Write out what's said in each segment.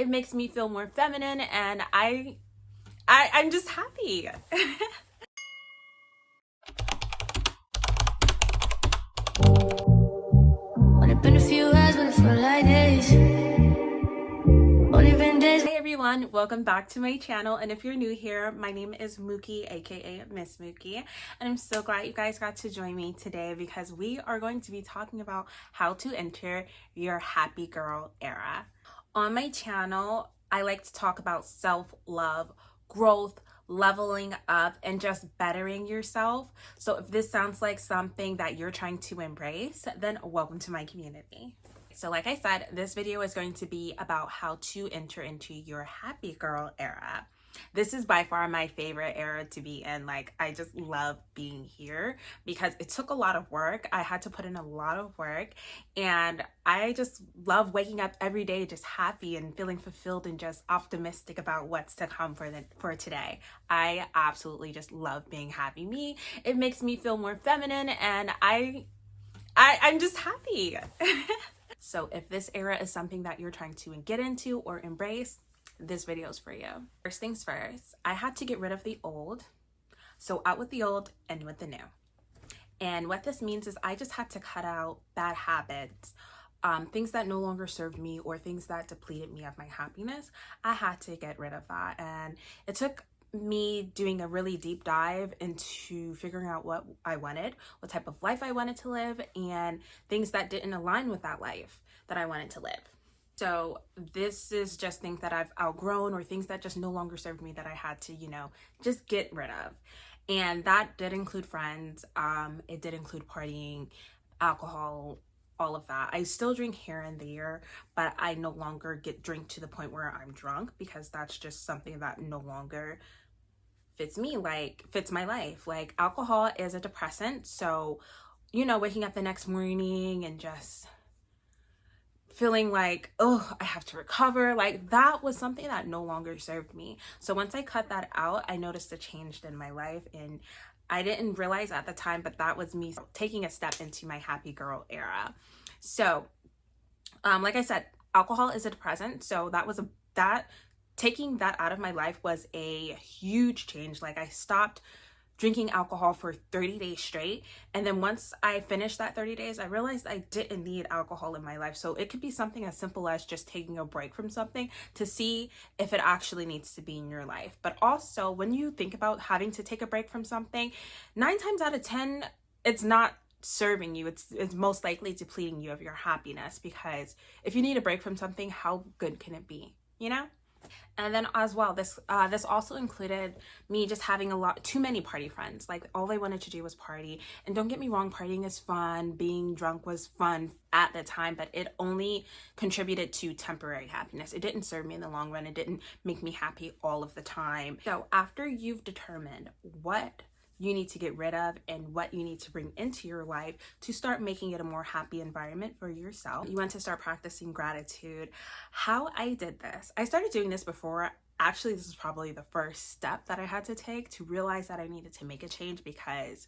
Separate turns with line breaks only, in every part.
It makes me feel more feminine, and I'm just happy.
Only been a few hours, but it felt like days. Only been days.
Hey everyone, welcome back to my channel. And if you're new here, my name is Mookie, aka Miss Mookie, and I'm so glad you guys got to join me today because we are going to be talking about how to enter your happy girl era. On my channel, I like to talk about self-love, growth, leveling up, and just bettering yourself. So if this sounds like something that you're trying to embrace, then welcome to my community. So like I said, this video is going to be about how to enter into your happy girl era. This is by far my favorite era to be in. Like, I just love being here because it took a lot of work. I had to put in a lot of work, and I just love waking up every day just happy and feeling fulfilled and just optimistic about what's to come for today. I absolutely just love being happy. It makes me feel more feminine, and I'm just happy. So if this era is something that you're trying to get into or embrace, this video is for you. First things first, I had to get rid of the old. So out with the old, in with the new. And what this means is I just had to cut out bad habits, things that no longer served me or things that depleted me of my happiness. I had to get rid of that. And it took me doing a really deep dive into figuring out what I wanted, what type of life I wanted to live, and things that didn't align with that life that I wanted to live. So this is just things that I've outgrown or things that just no longer served me that I had to, just get rid of. And that did include friends. It did include partying, alcohol, all of that. I still drink here and there, but I no longer drink to the point where I'm drunk because that's just something that no longer fits me, fits my life. Like, alcohol is a depressant, so waking up the next morning and just feeling like, oh, I have to recover, like that was something that no longer served me. So once I cut that out, I noticed a change in my life, and I didn't realize at the time, but that was me taking a step into my happy girl era. So like I said, alcohol is a depressant, so taking that out of my life was a huge change. Like, I stopped drinking alcohol for 30 days straight. And then once I finished that 30 days, I realized I didn't need alcohol in my life. So it could be something as simple as just taking a break from something to see if it actually needs to be in your life. But also, when you think about having to take a break from something, 9 times out of 10, it's not serving you. It's most likely depleting you of your happiness, because if you need a break from something, how good can it be, And then as well, this also included me just having too many party friends. Like, all they wanted to do was party. And don't get me wrong, partying is fun. Being drunk was fun at the time, but it only contributed to temporary happiness. It didn't serve me in the long run. It didn't make me happy all of the time. So after you've determined what you need to get rid of and what you need to bring into your life to start making it a more happy environment for yourself, you want to start practicing gratitude. How I did this, I started doing this before. Actually, this is probably the first step that I had to take to realize that I needed to make a change, because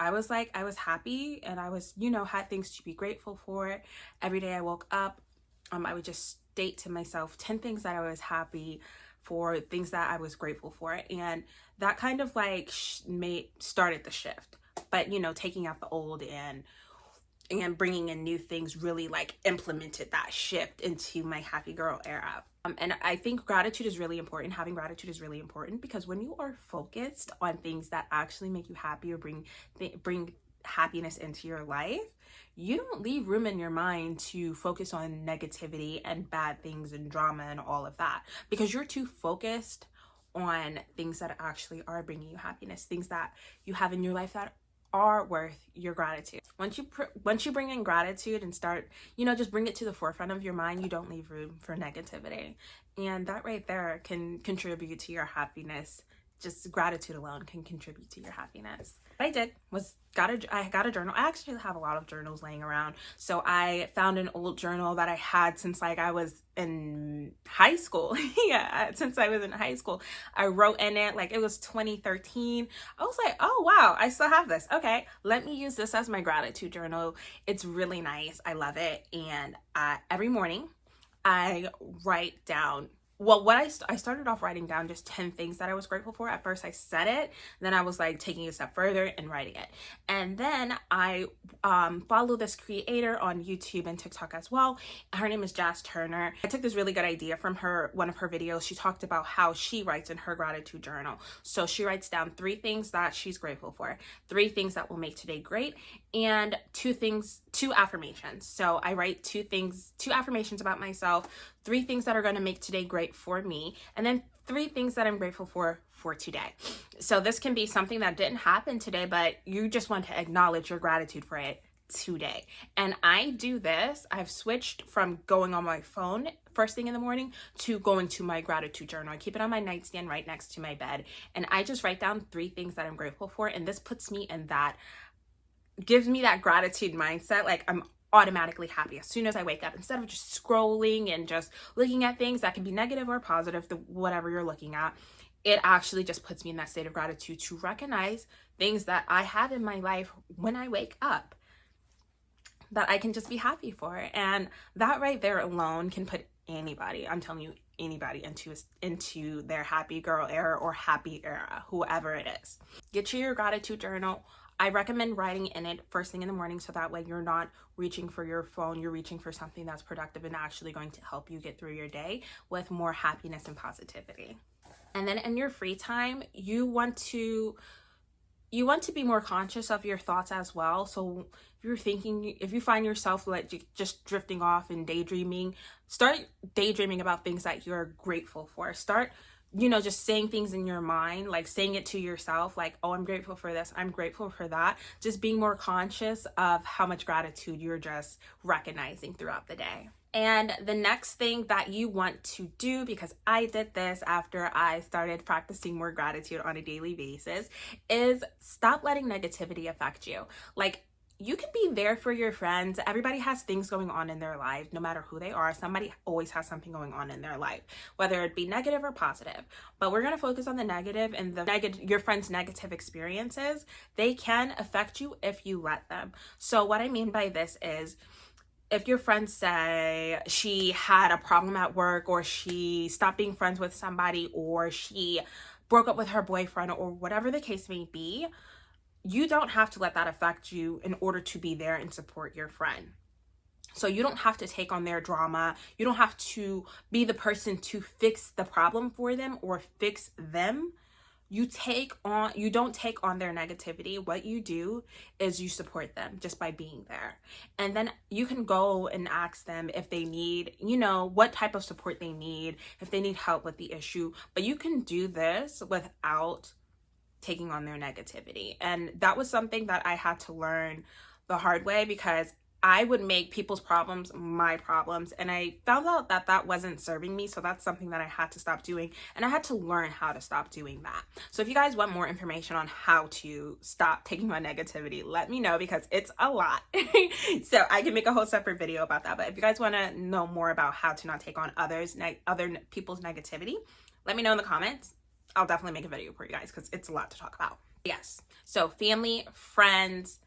I was happy, and I was, had things to be grateful for. Every day I woke up, I would just state to myself 10 things that I was happy for, things that I was grateful for, and that kind of started the shift. But taking out the old and bringing in new things really implemented that shift into my happy girl era. And I think gratitude is really important. Having gratitude is really important, because when you are focused on things that actually make you happy or bring happiness into your life, you don't leave room in your mind to focus on negativity and bad things and drama and all of that, because you're too focused on things that actually are bringing you happiness, things that you have in your life that are worth your gratitude. Once you bring in gratitude and start, just bring it to the forefront of your mind, you don't leave room for negativity. And that right there can contribute to your happiness. Just gratitude alone can contribute to your happiness. What I did was I got a journal. I actually have a lot of journals laying around. So I found an old journal that I had since I was in high school. Yeah, since I was in high school. I wrote in it, it was 2013. I was like, oh wow, I still have this. Okay, let me use this as my gratitude journal. It's really nice. I love it. And every morning I write down, well, what I started off writing down just 10 things that I was grateful for. At first I said it, then I was like taking it a step further and writing it. And then I follow this creator on YouTube and TikTok as well. Her name is Jazz Turner. I took this really good idea from her, one of her videos. She talked about how she writes in her gratitude journal. So she writes down 3 things that she's grateful for, 3 things that will make today great, and 2 affirmations. So I write 2 affirmations about myself, 3 things that are going to make today great for me, and then 3 things that I'm grateful for today. So this can be something that didn't happen today, but you just want to acknowledge your gratitude for it today. And I do this. I've switched from going on my phone first thing in the morning to going to my gratitude journal. I keep it on my nightstand right next to my bed, and I just write down 3 things that I'm grateful for, and this puts me in that, gives me that gratitude mindset. Like, I'm automatically happy as soon as I wake up, instead of just scrolling and just looking at things that can be negative or positive, whatever you're looking at. It actually just puts me in that state of gratitude to recognize things that I have in my life when I wake up that I can just be happy for. And that right there alone can put anybody, I'm telling you, anybody into their happy girl era or happy era, whoever it is. Get your gratitude journal. I recommend writing in it first thing in the morning, so that way you're not reaching for your phone, you're reaching for something that's productive and actually going to help you get through your day with more happiness and positivity. And then in your free time, you want to be more conscious of your thoughts as well. So if you find yourself like just drifting off and daydreaming, start daydreaming about things that you're grateful for. Start, just saying things in your mind, like saying it to yourself, like, oh, I'm grateful for this, I'm grateful for that. Just being more conscious of how much gratitude you're just recognizing throughout the day. And the next thing that you want to do, because I did this after I started practicing more gratitude on a daily basis, is stop letting negativity affect you. Like, you can be there for your friends. Everybody has things going on in their life, no matter who they are. Somebody always has something going on in their life, whether it be negative or positive. But we're going to focus on the negative, and your friends' negative experiences. They can affect you if you let them. So what I mean by this is, if your friends say she had a problem at work, or she stopped being friends with somebody, or she broke up with her boyfriend, or whatever the case may be, you don't have to let that affect you in order to be there and support your friend. So you don't have to take on their drama. You don't have to be the person to fix the problem for them or fix them. You don't take on their negativity. What you do is you support them just by being there. And then you can go and ask them if they need, what type of support they need, if they need help with the issue. But you can do this without taking on their negativity. And that was something that I had to learn the hard way, because I would make people's problems my problems, and I found out that that wasn't serving me. So that's something that I had to stop doing, and I had to learn how to stop doing that. So if you guys want more information on how to stop taking on negativity, let me know, because it's a lot. So I can make a whole separate video about that. But if you guys want to know more about how to not take on other people's negativity, let me know in the comments. I'll definitely make a video for you guys, because it's a lot to talk about. Yes. So family, friends,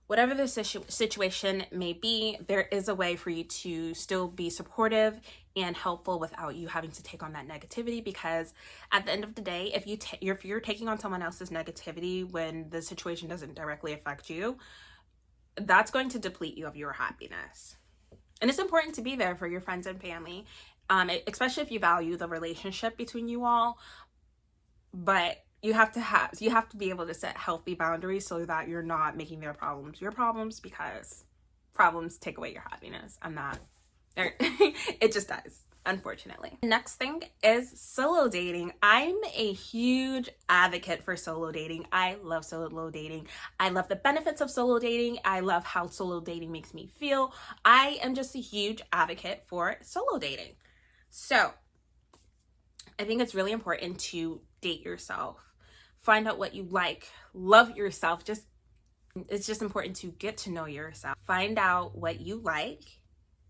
whatever the situation may be, there is a way for you to still be supportive and helpful without you having to take on that negativity. Because at the end of the day, if you're taking on someone else's negativity when the situation doesn't directly affect you, that's going to deplete you of your happiness. And it's important to be there for your friends and family, especially if you value the relationship between you all. But you have to be able to set healthy boundaries so that you're not making their problems your problems, because problems take away your happiness. It just does, unfortunately. Next thing is solo dating. I'm a huge advocate for solo dating. I love solo dating. I love the benefits of solo dating. I love how solo dating makes me feel. I am just a huge advocate for solo dating. So I think it's really important to date yourself. Find out what you like. Love yourself. It's just important to get to know yourself. Find out what you like,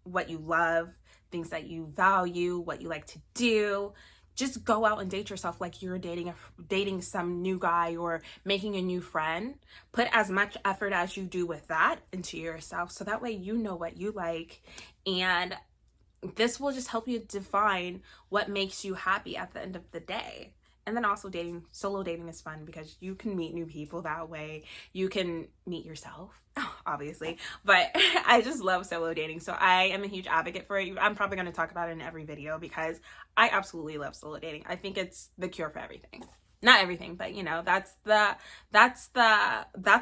what you love, things that you value, what you like to do. Just go out and date yourself like you're dating some new guy or making a new friend. Put as much effort as you do with that into yourself, so that way you know what you like, and this will just help you define what makes you happy at the end of the day. And then also solo dating is fun because you can meet new people that way. You can meet yourself, obviously, but I just love solo dating. So I am a huge advocate for it. I'm probably going to talk about it in every video because I absolutely love solo dating. I think it's the cure for everything. Not everything, but that's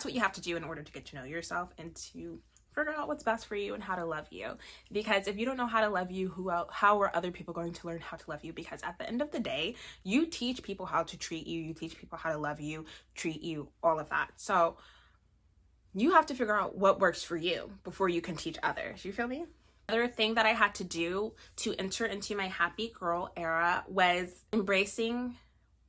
what you have to do in order to get to know yourself and to figure out what's best for you and how to love you. Because if you don't know how to love you, how are other people going to learn how to love you? Because at the end of the day, you teach people how to treat you, you teach people how to love you, treat you, all of that. So you have to figure out what works for you before you can teach others. You feel me? Another thing that I had to do to enter into my happy girl era was embracing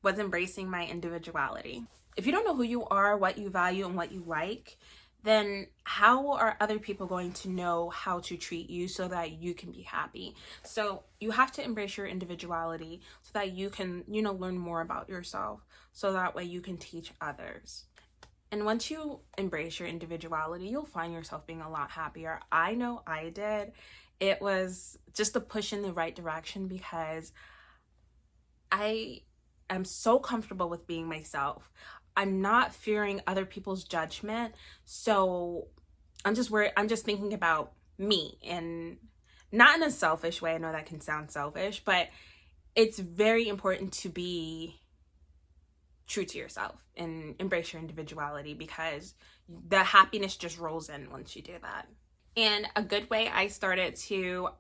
my individuality. If you don't know who you are, what you value, and what you like, then how are other people going to know how to treat you so that you can be happy? So you have to embrace your individuality so that you can, learn more about yourself, so that way you can teach others. And once you embrace your individuality, you'll find yourself being a lot happier. I know I did. It was just a push in the right direction because I'm so comfortable with being myself. I'm not fearing other people's judgment. So I'm just thinking about me, and not in a selfish way. I know that can sound selfish, but it's very important to be true to yourself and embrace your individuality because the happiness just rolls in once you do that. And a good way I started to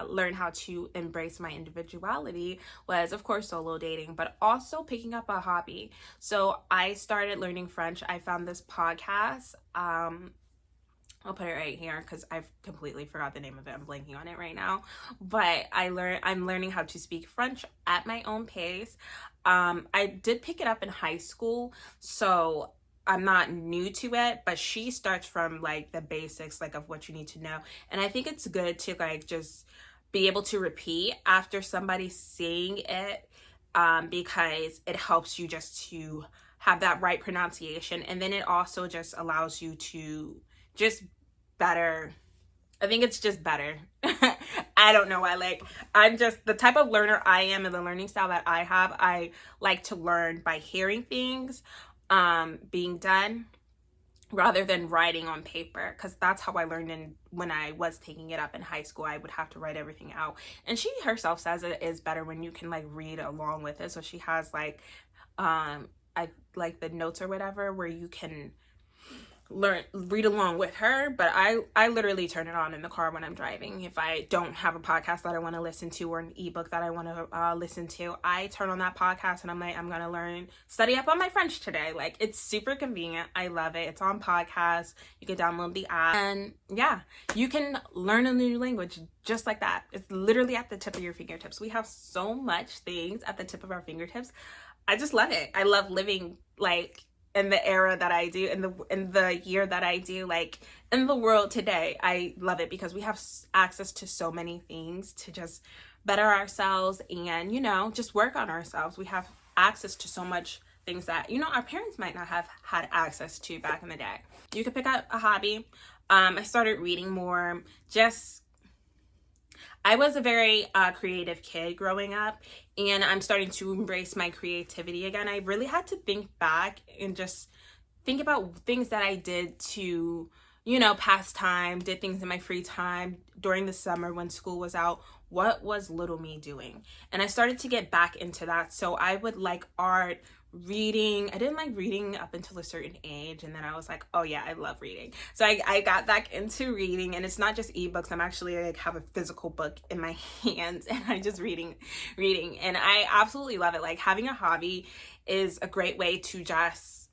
learn how to embrace my individuality was, of course, solo dating, but also picking up a hobby. So I started learning French. I found this podcast. I'll put it right here because I've completely forgot the name of it. I'm blanking on it right now. But I'm learning how to speak French at my own pace. I did pick it up in high school, so I'm not new to it, but she starts from like the basics, like of what you need to know. And I think it's good to like just be able to repeat after somebody saying it, because it helps you just to have that right pronunciation. And then it also just allows you to just better. I think it's just better. I don't know why. I'm just the type of learner I am, and the learning style that I have. I like to learn by hearing things being done rather than writing on paper, because that's how I learned when I was taking it up in high school. I would have to write everything out, and she herself says it is better when you can like read along with it. So she has like I like the notes or whatever where you can read along with her. But I literally turn it on in the car when I'm driving. If I don't have a podcast that I want to listen to or an ebook that I want to listen to, I turn on that podcast and I'm like, I'm gonna study up on my French today. Like, it's super convenient. I love it. It's on podcast. You can download the app, and yeah, you can learn a new language just like that. It's literally at the tip of your fingertips. We have so much things at the tip of our fingertips. I just love it. I love living like in the era that I do, in the year that I do, like in the world today. I love it because we have access to so many things to just better ourselves and, just work on ourselves. We have access to so much things that, our parents might not have had access to back in the day. You could pick up a hobby. I started reading more. I was a very creative kid growing up, and I'm starting to embrace my creativity again. I really had to think back and just think about things that I did to, pass time, did things in my free time during the summer when school was out. What was little me doing? And I started to get back into that. So I would like art, reading. I didn't like reading up until a certain age, and then I was like, oh yeah, I love reading. So I got back into reading, and it's not just ebooks. I'm actually like have a physical book in my hands, and I just reading, and I absolutely love it. Like, having a hobby is a great way to just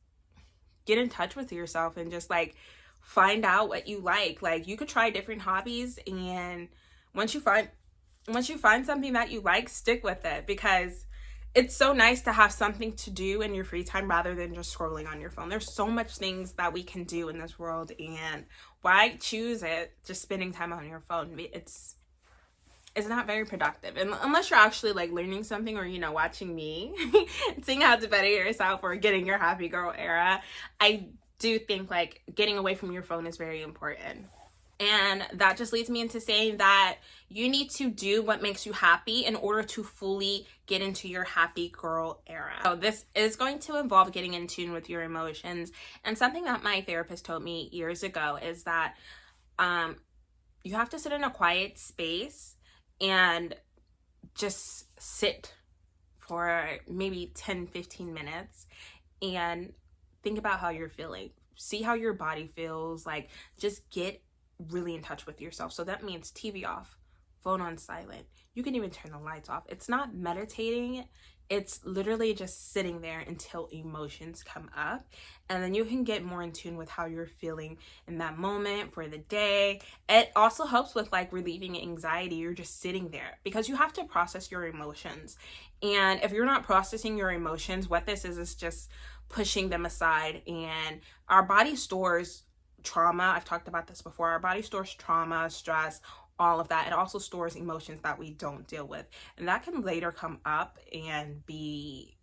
get in touch with yourself and just like find out what you like. Like, you could try different hobbies, and once you find something that you like, stick with it, because it's so nice to have something to do in your free time rather than just scrolling on your phone. There's so much things that we can do in this world, and why choose it just spending time on your phone? It's not very productive, and unless you're actually like learning something or watching me seeing how to better yourself or getting your happy girl era. I do think like getting away from your phone is very important. And that just leads me into saying that you need to do what makes you happy in order to fully get into your happy girl era. So this is going to involve getting in tune with your emotions. And something that my therapist told me years ago is that you have to sit in a quiet space and just sit for maybe 10-15 minutes and think about how you're feeling. See how your body feels. Like, just get really in touch with yourself. So that means TV off, phone on silent. You can even turn the lights off. It's not meditating. It's literally just sitting there until emotions come up, and then you can get more in tune with how you're feeling in that moment for the day. It also helps with like relieving anxiety. You're just sitting there because you have to process your emotions. And if you're not processing your emotions, what this is just pushing them aside. And our body stores trauma. I've talked about this before. Our body stores trauma, stress, all of that. It also stores emotions that we don't deal with, and that can later come up and be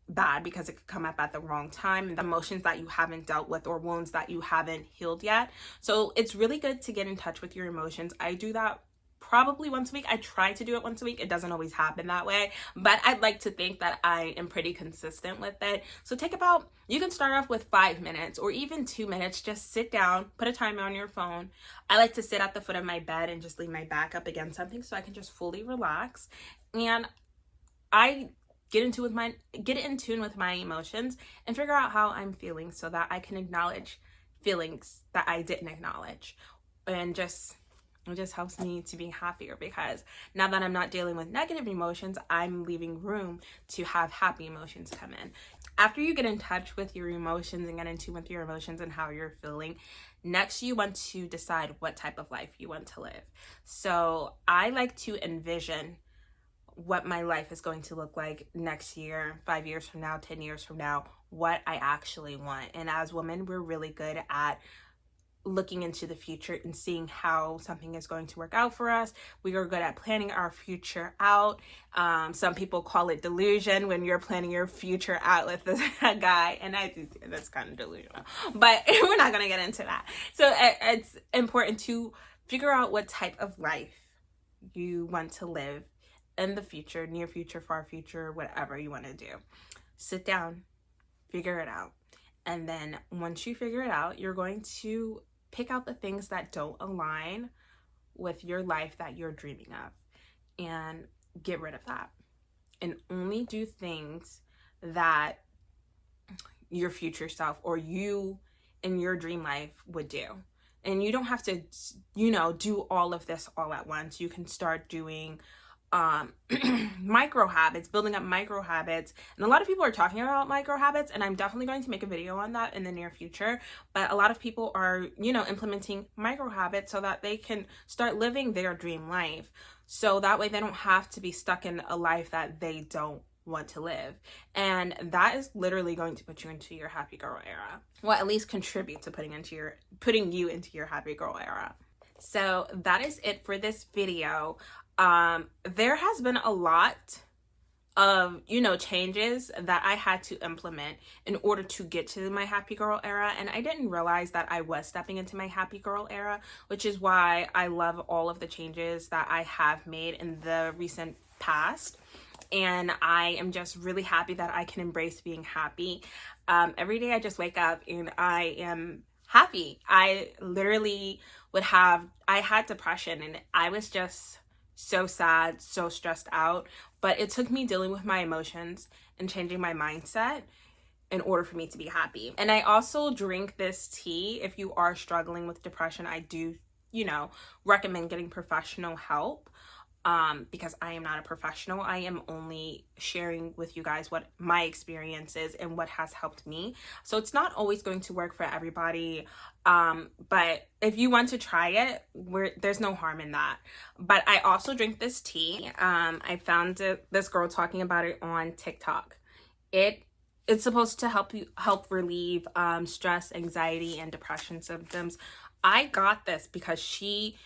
bad because it could come up at the wrong time, and the emotions that you haven't dealt with or wounds that you haven't healed yet. So it's really good to get in touch with your emotions. I do that probably once a week. I try to do it once a week. It doesn't always happen that way, but I'd like to think that I am pretty consistent with it. So you can start off with 5 minutes or even 2 minutes. Just sit down, put a timer on your phone. I like to sit at the foot of my bed and just lean my back up against something so I can just fully relax. And I get in tune with my emotions and figure out how I'm feeling so that I can acknowledge feelings that I didn't acknowledge. And it just helps me to be happier, because now that I'm not dealing with negative emotions, I'm leaving room to have happy emotions come in. After you get in touch with your emotions and get in tune with your emotions and how you're feeling, next you want to decide what type of life you want to live. So I like to envision what my life is going to look like next year, 5 years from now, 10 years from now, what I actually want. And as women, we're really good at looking into the future and seeing how something is going to work out for us. We are good at planning our future out. Some people call it delusion when you're planning your future out with a guy, and I do think that's kind of delusional, but we're not going to get into that. So it's important to figure out what type of life you want to live in the future, near future, far future, whatever you want to do. Sit down, figure it out. And then once you figure it out, you're going to pick out the things that don't align with your life that you're dreaming of and get rid of that. And only do things that your future self or you in your dream life would do. And you don't have to, do all of this all at once. You can start doing micro habits, building up micro habits. And a lot of people are talking about micro habits, and I'm definitely going to make a video on that in the near future. But a lot of people are, implementing micro habits so that they can start living their dream life. So that way they don't have to be stuck in a life that they don't want to live. And that is literally going to put you into your happy girl era. Well, at least contribute to putting you into your happy girl era. So that is it for this video. There has been a lot of, changes that I had to implement in order to get to my happy girl era. And I didn't realize that I was stepping into my happy girl era, which is why I love all of the changes that I have made in the recent past. And I am just really happy that I can embrace being happy. Every day I just wake up and I am happy. I literally I had depression, and I was just so sad, so stressed out, but it took me dealing with my emotions and changing my mindset in order for me to be happy. And I also drink this tea. If you are struggling with depression, I do, recommend getting professional help. Because I am not a professional. I am only sharing with you guys what my experience is and what has helped me. So it's not always going to work for everybody. But if you want to try it, there's no harm in that. But I also drink this tea. I found this girl talking about it on TikTok. It's supposed to help relieve stress, anxiety, and depression symptoms. I got this because she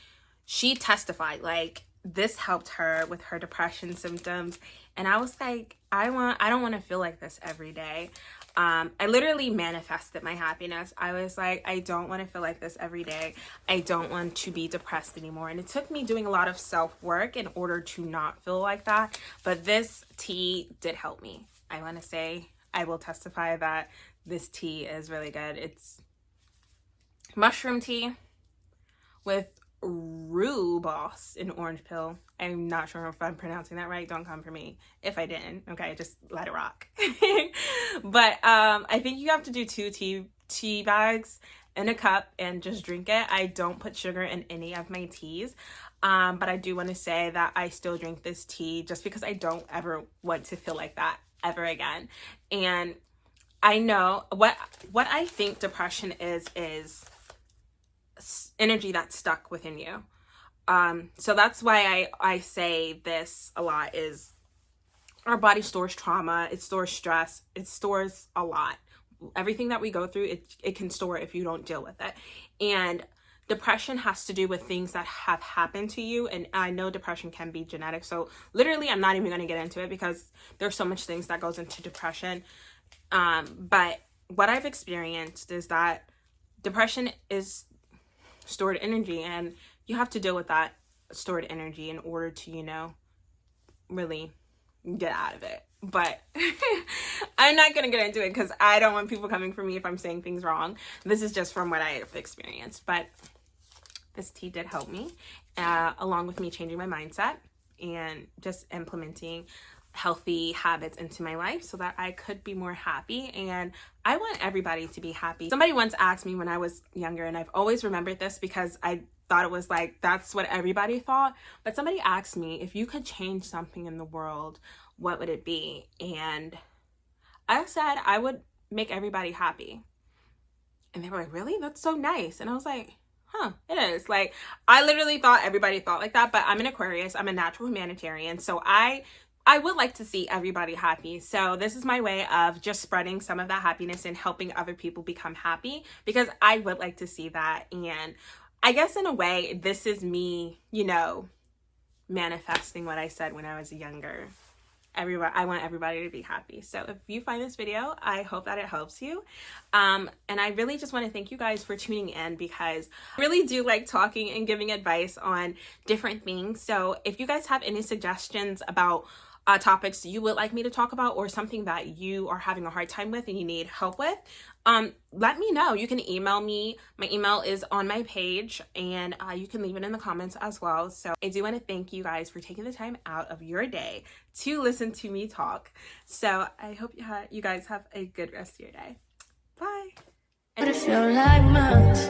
testified, like, this helped her with her depression symptoms. And I was like, I don't want to feel like this every day. I literally manifested my happiness. I was like, I don't want to feel like this every day. I don't want to be depressed anymore. And it took me doing a lot of self-work in order to not feel like that. But this tea did help me. I want to say, I will testify that this tea is really good. It's mushroom tea with rhubarb in orange peel. I'm not sure if I'm pronouncing that right. Don't come for me if I didn't. Okay, just let it rock. But I think you have to do 2 tea bags in a cup and just drink it. I don't put sugar in any of my teas. But I do want to say that I still drink this tea just because I don't ever want to feel like that ever again. And I know what I think depression is energy that's stuck within you. So that's why I say this a lot, is our body stores trauma, it stores stress, it stores a lot. Everything that we go through, it can store if you don't deal with it. And depression has to do with things that have happened to you. And I know depression can be genetic. So literally, I'm not even going to get into it because there's so much things that goes into depression. But what I've experienced is that depression is stored energy, and you have to deal with that stored energy in order to, really get out of it. But I'm not going to get into it because I don't want people coming for me if I'm saying things wrong. This is just from what I have experienced. But this tea did help me, along with me changing my mindset and just implementing healthy habits into my life so that I could be more happy. And I want everybody to be happy. Somebody once asked me when I was younger, and I've always remembered this because I thought it was like, that's what everybody thought. But somebody asked me, if you could change something in the world, what would it be? And I said, I would make everybody happy. And they were like, really? That's so nice. And I was like, huh, it is. Like, I literally thought everybody thought like that, but I'm an Aquarius. I'm a natural humanitarian. So I would like to see everybody happy. So this is my way of just spreading some of that happiness and helping other people become happy, because I would like to see that. And I guess in a way, this is me, manifesting what I said when I was younger. I want everybody to be happy. So if you find this video, I hope that it helps you. And I really just want to thank you guys for tuning in, because I really do like talking and giving advice on different things. So if you guys have any suggestions about topics you would like me to talk about, or something that you are having a hard time with and you need help with, let me know. You can email me. My email is on my page, and you can leave it in the comments as well. So I do want to thank you guys for taking the time out of your day to listen to me talk. So I hope you guys have a good rest of your day. Bye.
But it feel like months.